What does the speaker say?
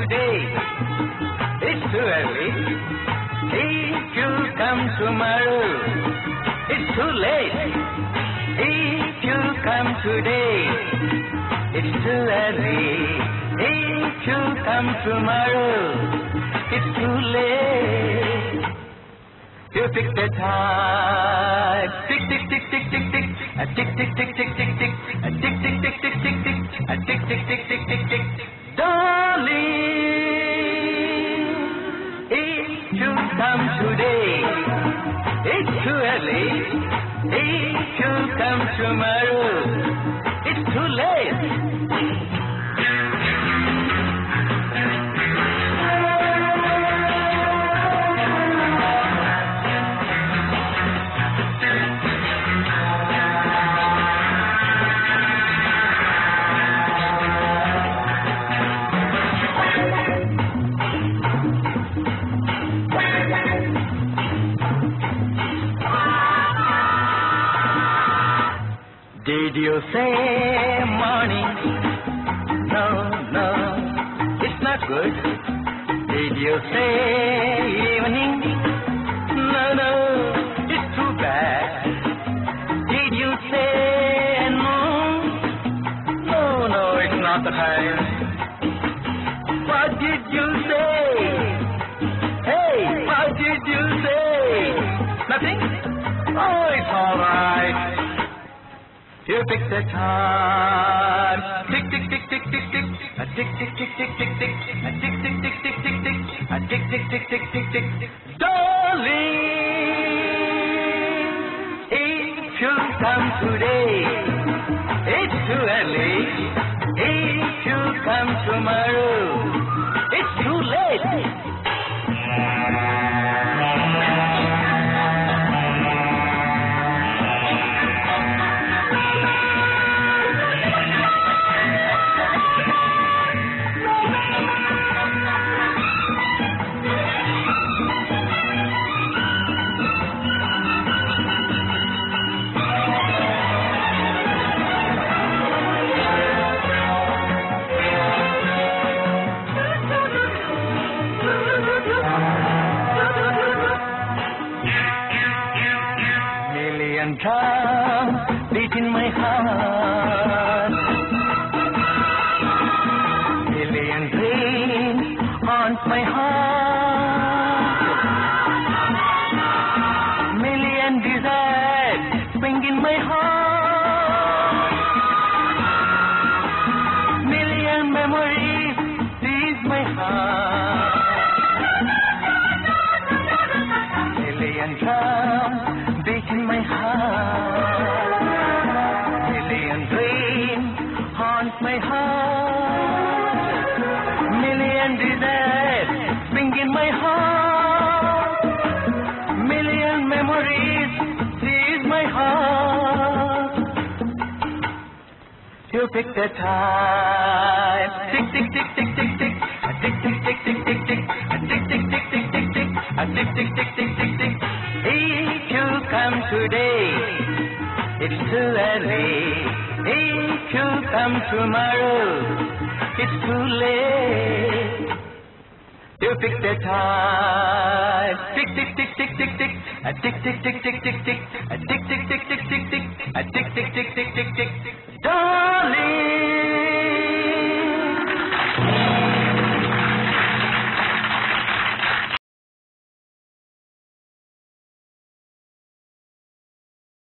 today, it's too early. If you come tomorrow, it's too late. If you come today, it's too early. If you come tomorrow, it's too late. You pick the time. Tick, tick, tick, tick, tick, tick. A tick, tick, tick, tick, tick, tick. A tick, tick, tick, tick, tick, tick. A tick, tick, tick, tick, tick, tick. Darling, if you come today, it's too early. If you come tomorrow, it's too late. Did you say morning? No, no, it's not good. Did you say evening? No, no, it's too bad. Did you say noon? No, no, it's not the time. What did you say? Hey, what did you say? Nothing? Oh, it's all right. You pick the time. Tick, tick, tick, tick, tick, tick. A tick, tick, tick, tick, tick, tick. A tick, tick, tick, tick, tick, tick. A tick, tick, tick, tick, tick, tick. Darling, if you come today, it's too early. If you come tomorrow, it's too late. Drum beat in my heart, million dreams haunt my heart, million desires swing in my heart, million memories seize my heart, million drums beat in my heart, million dreams haunt my heart, million desires swing in my heart, million memories seize my heart. You pick the time. Tick, tick, tick, tick, tick, tick. A tick, tick, tick, tick, tick, tick. A tick, tick, tick, tick, tick, tick. A tick, tick, tick, tick, tick, tick. If you come today, it's too early. If you come tomorrow, it's too late. You pick the time. Tick, tick, tick, tick, tick, tick. A tick, tick, tick, tick, tick, tick. A tick, tick, tick, tick, tick, tick. A tick, tick, tick, tick, tick, tick.